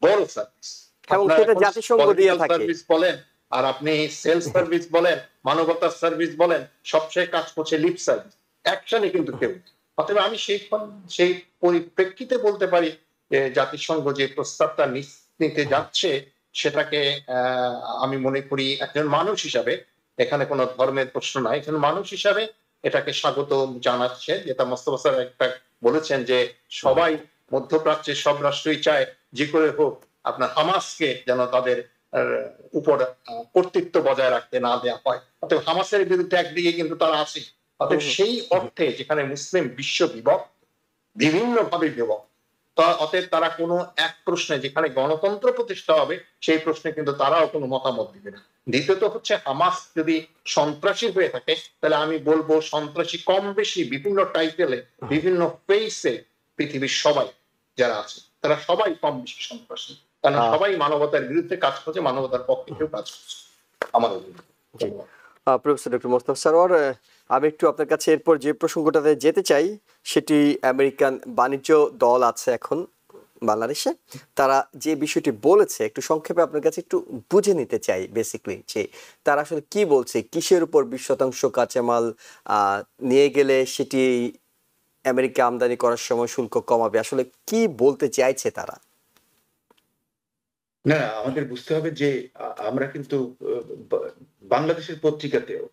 বড় সার্ভিস। জাতিসংঘ দিয়ে থাকে সার্ভিস বলেন আর আপনি সেলস সার্ভিস বলেন, মানবতার সার্ভিস বলেন, সবচেয়ে কাজ করছে লিপ সার্ভিস, অ্যাকশনে কিন্তু কেউ। অতএব আমি সেই পরিপ্রেক্ষিতে বলতে পারি যে জাতিসংঘ যে প্রস্তাবটা নিতে যাচ্ছে সেটাকে আমি মনে করি একজন মানুষ হিসাবে, এখানে কোনো ধর্মের প্রশ্ন নাই, একজন মানুষ হিসাবে এটাকে স্বাগত জানাচ্ছে। যেটা মোস্তফা স্যার একটা বলেছেন যে সবাই মধ্যপ্রাচ্যের সব রাষ্ট্রই চায় যে করে হোক আপনার হামাসকে যেন তাদের উপর কর্তৃত্ব বজায় রাখতে না দেওয়া হয়। অতএব হামাসের বিরুদ্ধে একদিকে কিন্তু তারা আছে। অতএব সেই অর্থে যেখানে মুসলিম বিশ্ব বিভক্ত, বিভিন্ন ভাবে বিভক্ত, অতএব তারা কোনো এক প্রশ্নে যেখানে গণতন্ত্র প্রতিষ্ঠা হবে সেই প্রশ্নে কিন্তু তারাও কোনো মতামত দিবে না। দ্বিতীয়ত হচ্ছে হামাস যদি সন্ত্রাসী হয়ে থাকে তাহলে আমি বলবো সন্ত্রাসী কম বেশি বিভিন্ন টাইটেলে বিভিন্ন ফেসে পৃথিবীর সবাই যারা আছে তারা সবাই কম বেশি সন্ত্রাসী, কারণ সবাই মানবতার বিরুদ্ধে কাজ করছে, মানবতার পক্ষে কেউ কাজ করছে আমার প্রফেসর ডক্টর মোস্তফা সরোয়ার, আমি একটু আপনার কাছে এরপর যে প্রসঙ্গটাতে যেতে চাই সেটি আমেরিকান বাণিজ্য দল আছে এখন বাংলাদেশে, তারা যে বিষয়টি বলেছে একটু সংক্ষেপে আপনার কাছে একটু বুঝে নিতে চাই বেসিকলি যে তারা আসলে কি বলছে, কিসের উপর 20% কাঁচামাল নিয়ে গেলে সেটি আমেরিকা আমদানি করার সময় শুল্ক কমাবে, আসলে কি বলতে চাইছে তারা? না, আমাদের বুঝতে হবে যে আমরা কিন্তু বাংলাদেশের পত্রিকাতেও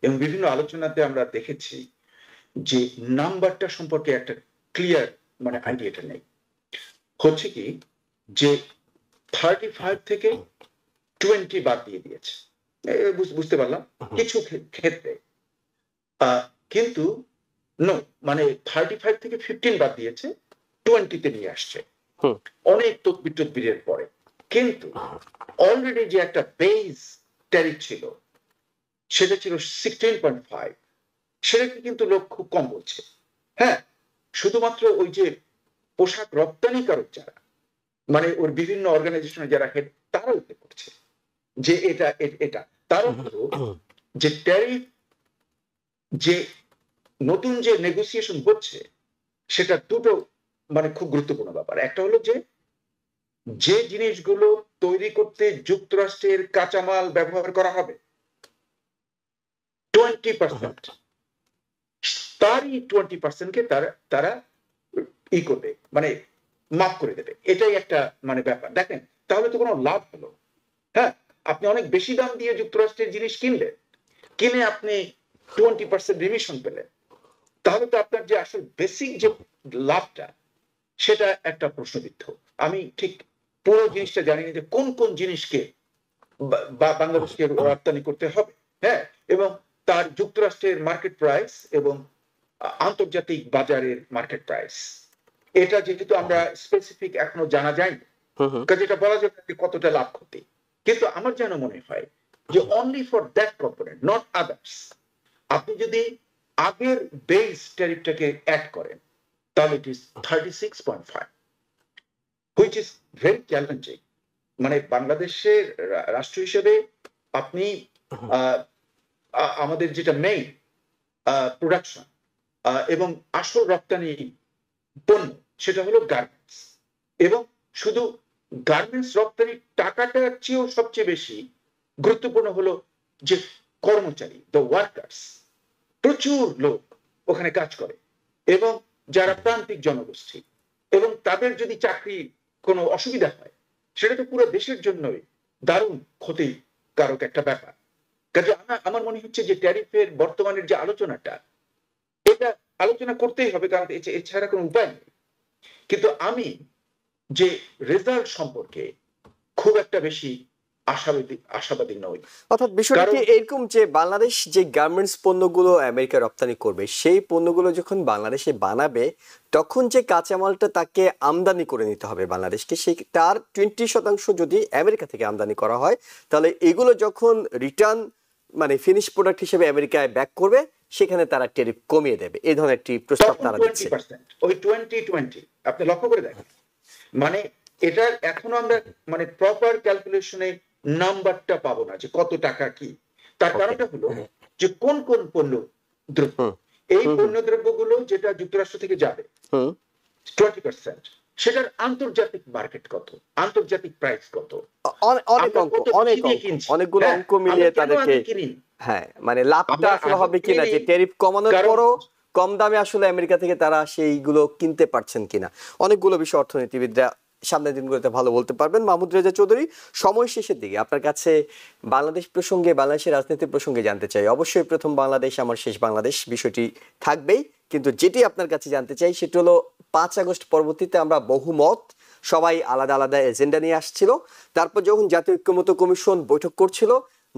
এবং বিভিন্ন আলোচনাতে আমরা দেখেছি যে নাম্বারটা সম্পর্কে একটা ক্লিয়ার মানে আইডিয়াটা নেই। হচ্ছে কি যে 35 থেকে 20 বাদ দিয়ে দিয়েছে, বুঝতে পারলাম কিছু ক্ষেত্রে, কিন্তু নো মানে 35 থেকে 15 বাদ দিয়েছে, 20-তে নিয়ে আসছে অনেক তদবিরের পরে। কিন্তু অলরেডি যে একটা বেস ট্যারিফ ছিল সেটা ছিল 16.5, সেটাকে কিন্তু লোক খুব কম বলছে। হ্যাঁ, শুধুমাত্র ওই যে পোশাক রপ্তানিকারক যারা মানে ওর বিভিন্ন অর্গানাইজেশনে যারা হেড তারা উল্লেখ করছে যে এটা তার হলো যে ট্যারিফ যে নতুন যে নেগোসিয়েশন হচ্ছে সেটা দুটো মানে খুব গুরুত্বপূর্ণ ব্যাপার। একটা হলো যে জিনিসগুলো তৈরি করতে যুক্তরাষ্ট্রের কাঁচামাল ব্যবহার করা হবে 20%, তারই 20%কে তারা ই করবে মানে মাফ করে দেবে। এটাই একটা মানে ব্যাপার। দেখেন তাহলে তো কোনো লাভ হলো। হ্যাঁ, আপনি অনেক বেশি দাম দিয়ে যুক্তরাষ্ট্রের জিনিস কিনে আপনি 20% রিমিশন পেলেন, তাহলে তো আপনার যে আসল বেসিক যে লাভটা সেটা একটা প্রশ্নবিদ্ধ। আমি ঠিক পুরো জিনিসটা জানি না যে কোন কোন জিনিসকে বাংলাদেশকে রপ্তানি করতে হবে। হ্যাঁ, এবং তার যুক্তরাষ্ট্রের মার্কেট প্রাইস এবং আন্তর্জাতিক বাজারের মার্কেট প্রাইস এটা যেহেতু আমরা স্পেসিফিক এখনো জানা যায়নি, কাজে এটা বলা যাবে কতটা লাভ ক্ষতি। কিন্তু আমার যেন মনে হয় যে only for that component not others, আপনি যদি আগের বেস ট্যারিফটাকে অ্যাড করেন তাহলে it is 36.5, which is very challenging. মানে বাংলাদেশের রাষ্ট্র হিসেবে আপনি আমাদের যেটা মেইন প্রোডাকশন এবং আসল রপ্তানি পণ্য সেটা হলো গার্মেন্টস, এবং শুধু গার্মেন্টস রপ্তানির টাকাটার চেয়েও সবচেয়ে বেশি গুরুত্বপূর্ণ হলো যে কর্মচারী, দ্য ওয়ার্কার্স, প্রচুর লোক ওখানে কাজ করে এবং যারা প্রান্তিক জনগোষ্ঠী, এবং তাদের যদি চাকরি কোনো অসুবিধা হয় সেটা তো পুরো দেশের জন্যই দারুণ ক্ষতিকারক একটা ব্যাপার। কাজে আমার মনে হচ্ছে যে ট্যারিফের বর্তমানের যে আলোচনাটা এটা আলোচনা করতেই হবে, কারণ এছাড়া কোনো উপায় নেই। কিন্তু আমি যে রেজাল্ট সম্পর্কে খুব একটা বেশি আশাবাদী নই। অর্থাৎ বিষয়টা কি এরকম যে বাংলাদেশ যে গার্মেন্টস পণ্যগুলো আমেরিকা রপ্তানি করবে সেই পণ্যগুলো যখন বাংলাদেশে বানাবে তখন যে কাঁচামালটা তাকে আমদানি করে নিতে হবে বাংলাদেশকে, সেই তার 20% যদি আমেরিকা থেকে আমদানি করা হয় তাহলে এগুলো যখন রিটার্ন মানে ফিনিশ প্রোডাক্ট হিসেবে আমেরিকায় ব্যাক করবে সেখানে তারা ট্যারিফ কমিয়ে দেবে, এই ধরনের একটি প্রস্তাব তারা দিচ্ছে। ওই 2020 আপনি লক্ষ্য করে দেখেন, মানে এটা এখনো আমরা মানে প্রপার ক্যালকুলেশনে নাম্বারটা পাবো না যে কত টাকা কি। তার কারণটা হলো যে কোন কোন পণ্য দ্রব্য, এই পণ্য দ্রব্যগুলো যেটা যুক্তরাষ্ট্র থেকে যাবে 20%, সেটার আন্তর্জাতিক মার্কেট কত, আন্তর্জাতিক প্রাইস কত, অনেকগুলো অঙ্ক মিলিয়ে তাদেরকে হ্যাঁ মানে লাভটা আসলে হবে কিনা, যে ট্যারিফ কমানোর পরও কম দামে আসলে আমেরিকা থেকে তারা সেইগুলো কিনতে পারছেন কিনা, অনেকগুলো বিষয় অর্থনীতিবিদরা সামনের দিনগুলোতে ভালো বলতে পারবেন। মাহমুদ রেজা চৌধুরী, সময় শেষের দিকে আপনার কাছে বাংলাদেশ প্রসঙ্গে, বাংলাদেশের রাজনীতি প্রসঙ্গে জানতে চাই। অবশ্যই প্রথম বাংলাদেশ আমার শেষ বাংলাদেশ বিষয়টি থাকবেই, কিন্তু যেটি আপনার কাছে জানতে চাই সেটি হলো 5 আগস্ট পরবর্তীতে আমরা বহুমত, সবাই আলাদা আলাদা এজেন্ডা নিয়ে আসছিল, তারপর যখন জাতীয় ঐক্যমত্য কমিশন বৈঠক করছিল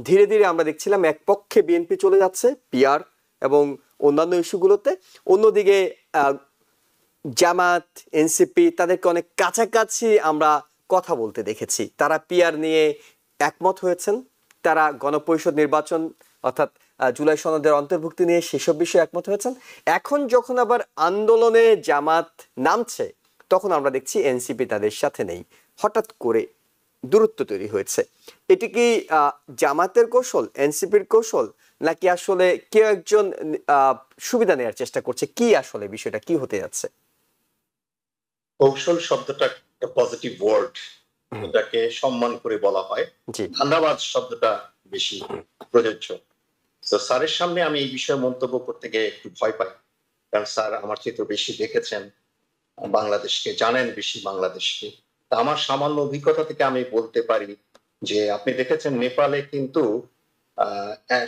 ধীরে ধীরে আমরা দেখছিলাম এক পক্ষে বিএনপি চলে যাচ্ছে পিআর এবং অন্যান্য ইস্যুগুলোতে, অন্যদিকে জামাত, এনসিপি তাদেরকে অনেক কাছাকাছি আমরা কথা বলতে দেখেছি। তারা পিআর নিয়ে একমত হয়েছেন, তারা গণপরিষদ নির্বাচন অর্থাৎ জুলাই সনদের অন্তর্ভুক্তি নিয়ে সেসব বিষয়ে একমত হয়েছেন। এখন যখন আবার আন্দোলনে জামাত নামছে, তখন আমরা দেখছি এনসিপি তাদের সাথে নেই। হঠাৎ করে দূরত্ব তৈরি হয়েছে। এটি কি জামাতের কৌশল, এনসিপির কৌশল, নাকি আসলে কেউ একজন সুবিধা নেওয়ার চেষ্টা করছে? কি আসলে বিষয়টা কি হতে যাচ্ছে? কৌশল শব্দটা একটা পজিটিভ ওয়ার্ড, এটাকে সম্মান করে বলা হয়। ধান্দাবাজ শব্দটা বেশি প্রযোজ্য। তো স্যারের সামনে আমি এই বিষয়ে মন্তব্য করতে গিয়ে একটু ভয় পাই, কারণ স্যার আমার চেয়ে তো বেশি দেখেছেন বাংলাদেশকে, জানেন বেশি বাংলাদেশকে। তা আমার সামান্য অভিজ্ঞতা থেকে আমি বলতে পারি যে আপনি দেখেছেন নেপালে কিন্তু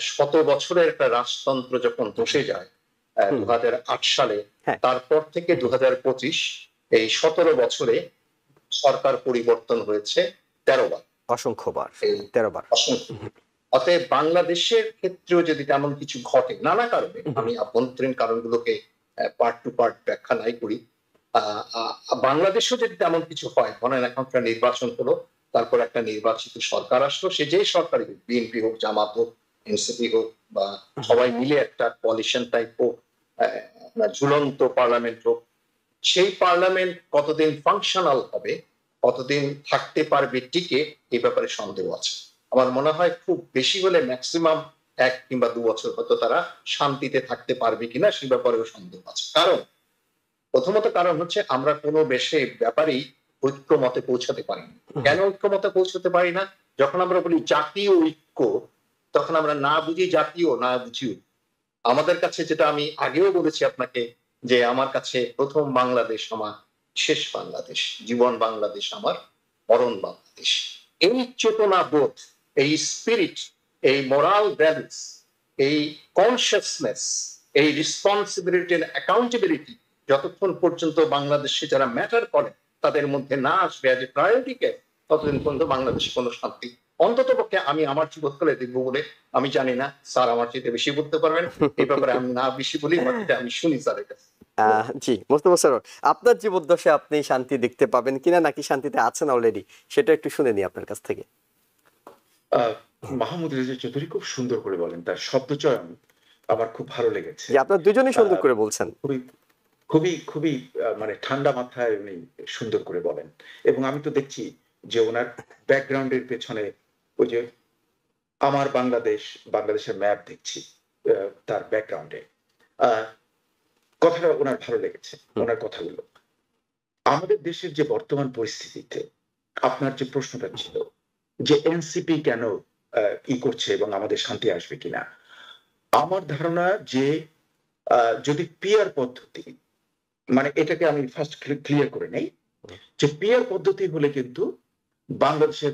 100 বছরের একটা রাজতন্ত্র যখন ধসে যায় 2008 সালে, তারপর থেকে 2025 এই 17 বছরে সরকার পরিবর্তন হয়েছে 13 বার। অসংখ্যবার, 13 বার। অতএব বাংলাদেশের ক্ষেত্রেও যদি তেমন কিছু ঘটে নানা কারণে, আমি আভ্যন্তরীণ কারণগুলোকে পার্ট টু পার্ট ব্যাখ্যা নাই করি, বাংলাদেশেও যদি তেমন কিছু হয়, ধরেন এখন একটা নির্বাচন হলো, তারপর একটা নির্বাচিত সরকার আসলো, সে যেই সরকারই হোক, বিএনপি হোক, জামাত হোক, এনসিপি হোক, বা সবাই মিলে একটা কোয়ালিশন টাইপ হোক, ঝুলন্ত পার্লামেন্ট হোক, সেই পার্লামেন্ট কতদিন ফাংশনাল হবে, কতদিন থাকতে পারবে টিকে, এই ব্যাপারে সন্দেহ আছে। আমার মনে হয় খুব বেশি হলে ম্যাক্সিমাম 1 কিংবা 2 বছর হয়তো তারা শান্তিতে থাকতে পারবে কিনা সে ব্যাপারেও সন্দেহ আছে। কারণ প্রথমত কারণ হচ্ছে আমরা কোনো ব্যাপারেই ঐক্যমতে পৌঁছাতে পারি না। কেন ঐক্যমতে পৌঁছাতে পারি না? যখন আমরা বলি জাতীয় ঐক্য, তখন আমরা না বুঝি জাতীয়, না বুঝি। আমাদের কাছে, যেটা আমি আগেও বলেছি আপনাকে, যে আমার কাছে প্রথম বাংলাদেশ আমার শেষ বাংলাদেশ, জীবন বাংলাদেশ আমার মরণ বাংলাদেশ। এই চেতনা বোধ, এই স্পিরিট, এই মোরাল ভ্যালুস, এই কনসিয়াসনেস, এই রেসপন্সিবিলিটি এন্ড অ্যাকাউন্টেবিলিটি যতক্ষণ পর্যন্ত বাংলাদেশে যারা ম্যাটার করে তাদের মধ্যে না আসবে অ্যাজ এ প্রায়োরিটি, ততদিন পর্যন্ত বাংলাদেশে কোনো শান্তি অন্তত পক্ষে আমি আমার জীবৎকালে দেখবো বলে আমি জানি না। স্যার আমার চেয়ে বেশি বলতে পারবেন এই ব্যাপারে, আমি না বেশি বলি, আমি শুনি স্যারের কাছে। জি মোস্তফা স্যার, আপনার জীবদ্দশায় আপনি শান্তি দেখতে পাবেন কিনা, নাকি শান্তিতে আছেন অলরেডি, সেটা একটু শুনে নি আপনার কাছ থেকে। মাহমুদ রেজা চৌধুরী খুব সুন্দর করে বলেন, তার শব্দ চয়ন আমার খুব ভালো লেগেছে। আপনার দুজনেই সুন্দর করে বলছেন, খুবই খুবই মানে ঠান্ডা মাথায় উনি সুন্দর করে বলেন। এবং আমি তো দেখছি যে ওনার ব্যাকগ্রাউন্ডের পেছনে ওই যে আমার বাংলাদেশের ম্যাপ দেখছি তার ব্যাকগ্রাউন্ডে। কথাটা ওনার ভালো লেগেছে, ওনার কথাগুলো। আমাদের দেশের যে বর্তমান পরিস্থিতিতে আপনার যে প্রশ্নটা ছিল যে এনসিপি কেন করছে এবং আমাদের শান্তি আসবে কিনা, আমার ধারণা যে যদি পিয়ার পদ্ধতি, মানে এটাকে আমি ফার্স্ট ক্লিয়ার করে নেই, যে পিয়ার পদ্ধতি হলে কিন্তু বাংলাদেশের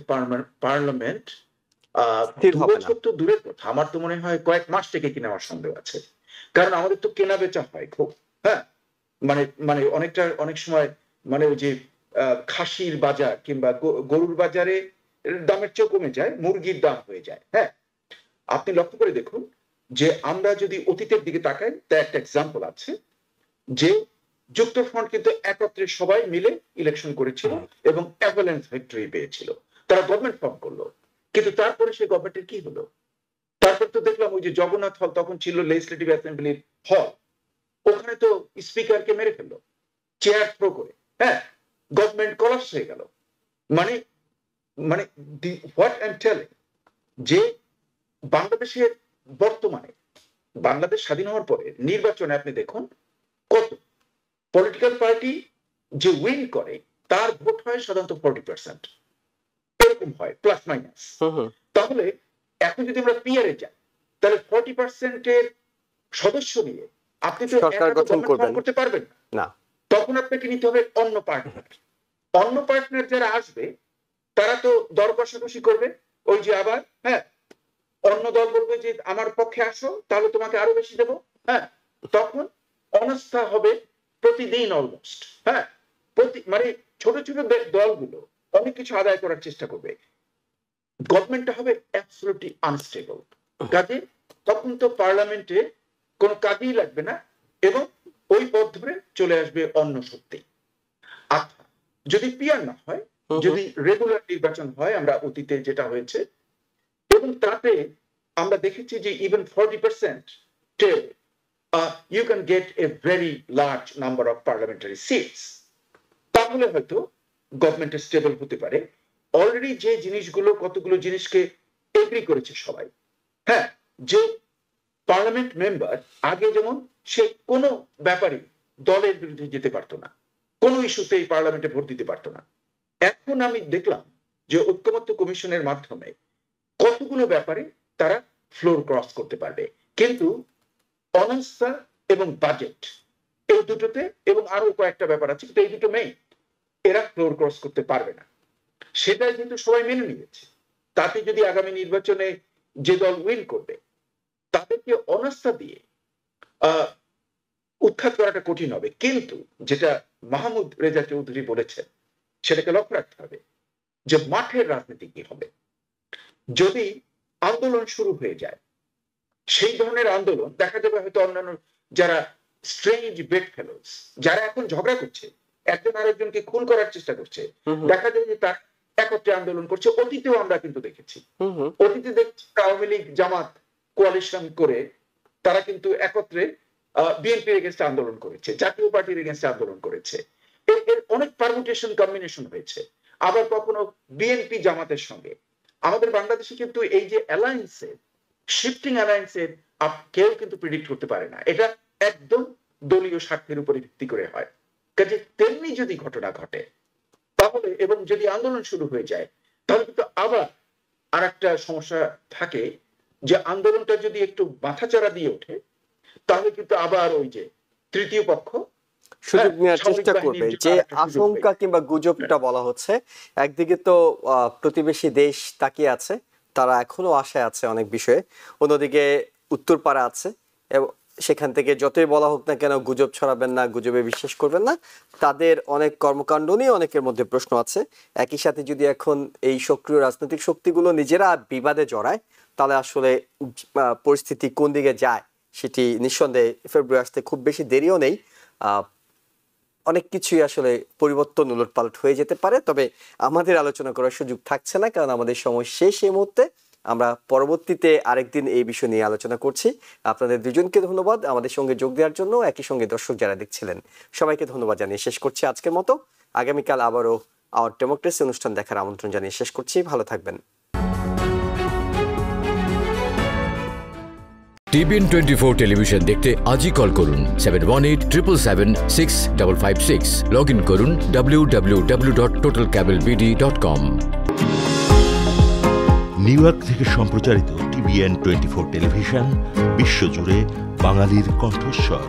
পার্লামেন্ট 2 বছর তো দূরের কথা, আমার তো মনে হয় কয়েক মাস থেকে কিনা আমার সন্দেহ আছে। কারণ আমাদের তো কেনা বেচা হয় খুব, হ্যাঁ, মানে অনেক সময় মানে ওই যে খাসির বাজার কিংবা গরুর বাজারে দামের চেয়েও কমে যায়, মুরগির দাম হয়ে যায়। হ্যাঁ, আপনি লক্ষ্য করে দেখুন যে আমরা যদি অতীতের দিকে তাকাই, তা একটা এক্সাম্পল আছে যে যুক্তফ্রন্ট কিন্তু একত্রে সবাই মিলে ইলেকশন করেছিল এবং অ্যাভালেন্স ভিক্টরি পেয়েছিল, তারা গভর্নমেন্ট ফর্ম করলো। কিন্তু তারপরে সেই গভর্নমেন্টের কি হলো? তারপর তো দেখলাম ওই যে জগন্নাথ হল তখন ছিল লেজিসলেটিভ অ্যাসেম্বলির হল, ওখানে তো স্পিকারকে মেরে ফেললো চেয়ার থ্রো করে। হ্যাঁ, গভর্নমেন্ট কলাপস হয়ে গেল। মানে হোয়াট আই এম টেলিং, যে বাংলাদেশের বর্তমানে, বাংলাদেশ স্বাধীন হওয়ার পরে নির্বাচনে আপনি দেখুন কত পলিটিক্যাল পার্টি যে উইন করে তার ভোট হয় সাধারণত 40%, এরকম হয় প্লাস মাইনাস। তাহলে এখন যদি আমরা পিয়ারে যাই, তাহলে 40% সদস্য নিয়ে আপনি তো সরকার গঠন করতে পারবেন না। তখন আপনাকে নিতে হবে অন্য পার্টনার যারা আসবে তারা তো দর কষাকষি করবে, ওই যে আবার হ্যাঁ অন্য দল বলবে যে আমার পক্ষে আসো, তাহলে তোমাকে আরো বেশি দেবো। হ্যাঁ, তখন অনাস্থা হবে প্রতিদিন অলমোস্ট। হ্যাঁ, মানে ছোট ছোট দলগুলো অনেক কিছু আদায় করার চেষ্টা করবে, গভর্নমেন্টটা হবে অ্যাবসলিউটলি আনস্টেবল। কাজে তখন তো পার্লামেন্টে কোনো কাজেই লাগবে না এবং ওই পথ ধরে চলে আসবে অন্য শক্তি। আচ্ছা, যদি পিয়ার না হয়, যদি রেগুলার নির্বাচন হয়, আমরা অতীতে যেটা হয়েছে, এবং তাতে আমরা দেখেছি যে even 40% till you can get a very large number of parliamentary seats, তাহলে হয়তো গভর্নমেন্ট স্টেবল হতে পারে। অলরেডি যে জিনিসগুলো, কতগুলো জিনিসকে এগ্রি করেছে সবাই। হ্যাঁ, যে পার্লামেন্ট মেম্বার আগে যেমন সে কোনো ব্যাপারে দলের বিরুদ্ধে যেতে পারতো না, কোনো ইস্যুতে এই পার্লামেন্টে ভোট দিতে পারতো না, এখন আমি দেখলাম যে ঐক্যমত্য কমিশনের মাধ্যমে কতগুলো ব্যাপারে তারা ফ্লোর ক্রস করতে পারবে। কিন্তু অনাস্থা এবং বাজেট, এই দুটোতে, এবং আরো কয়েকটা ব্যাপার আছে, কিন্তু এই দুটো মেইন, এরা ফ্লোর ক্রস করতে পারবে না। সেটাই কিন্তু সবাই মেনে নিয়েছে। তাতে যদি আগামী নির্বাচনে যে দল উইন করবে তাদেরকে অনাস্থা দিয়ে উৎখাত করাটা কঠিন হবে। কিন্তু যেটা মাহমুদ রেজা চৌধুরী বলেছেন সেটাকে লক্ষ্য রাখতে হবে যে মাঠের রাজনীতি কি হবে। যদি আন্দোলন শুরু হয়ে যায়, সেই ধরনের আন্দোলন দেখা যাবে হয়তো অন্যান্য যারা স্ট্রেঞ্জ বেড ফেলোস, যারা এখন ঝগড়া করছে, একজন আরেকজনকে খুন করার চেষ্টা করছে, দেখা যায় যে তার একত্রে আন্দোলন করছে। অতীতেও আমরা কিন্তু দেখেছি, অতীতে দেখছি আওয়ামী লীগ জামাত কোয়ালিশন করে তারা কিন্তু একত্রে বিএনপির এগেনস্টে আন্দোলন করেছে, জাতীয় পার্টির এগেনস্টে আন্দোলন করেছে। এর অনেক পারমুটেশন কম্বিনেশন হয়েছে। আবার কখনো বিএনপি জামাতের সঙ্গে। আমাদের বাংলাদেশে কিন্তু এই যে অ্যালায়েন্সের, শিফটিং অ্যালায়েন্সের কেউ কিন্তু প্রেডিক্ট করতে পারে না। এটা একদম দলীয় স্বার্থের উপরে ভিত্তি করে হয়। কাজে তেমনি যদি ঘটনা ঘটে তাহলে, এবং যদি আন্দোলন শুরু হয়ে যায়, তাহলে কিন্তু আবার আর একটা সমস্যা থাকে যে আন্দোলনটা যদি একটু মাথাচাড়া দিয়ে ওঠে, তাহলে কিন্তু আবার ওই যে তৃতীয় পক্ষ সুযোগ নেওয়ার চেষ্টা করবে। যে আশঙ্কা কিংবা গুজবটা বলা হচ্ছে, একদিকে তো প্রতিবেশী দেশ তাকিয়ে আছে, তারা এখনো আশায় আছে অনেক বিষয়ে, অন্যদিকে উত্তরপাড়া আছে, এবং সেখান থেকে যতই বলা হোক না কেন গুজব ছড়াবেন না, গুজবে বিশ্বাস করবেন না, তাদের অনেক কর্মকাণ্ড নিয়ে অনেকের মধ্যে প্রশ্ন আছে। একই সাথে যদি এখন এই সক্রিয় রাজনৈতিক শক্তিগুলো নিজেরা বিবাদে জড়ায়, তাহলে আসলে পরিস্থিতি কোন দিকে যায় সেটি নিঃসন্দেহে ফেব্রুয়ারি আসতে খুব বেশি দেরিও নেই। অনেক কিছুই আসলে পরিবর্তন, উলটপালট হয়ে যেতে পারে। তবে আমাদের আলোচনা করার সুযোগ থাকছে না, কারণ আমাদের সময় শেষ এই মুহূর্তে। আমরা পরবর্তীতে আরেকদিন এই বিষয় নিয়ে আলোচনা করছি। আপনাদের দুজনকে ধন্যবাদ আমাদের সঙ্গে যোগ দেওয়ার জন্য, একই সঙ্গে দর্শক যারা দেখছিলেন সবাইকে ধন্যবাদ জানিয়ে শেষ করছি আজকের মতো। আগামীকাল আবারও আওয়ার ডেমোক্রেসি অনুষ্ঠান দেখার আমন্ত্রণ জানিয়ে শেষ করছি। ভালো থাকবেন। টিবিএন 24 টেলিভিশন দেখতে আজই কল করুন 7187776556। লগ ইন করুন www.totalcablebd.com। নিউ ইয়র্ক থেকে সম্প্রচারিত টিবিএন 24 টেলিভিশন বিশ্বজুড়ে বাঙালির কণ্ঠস্বর।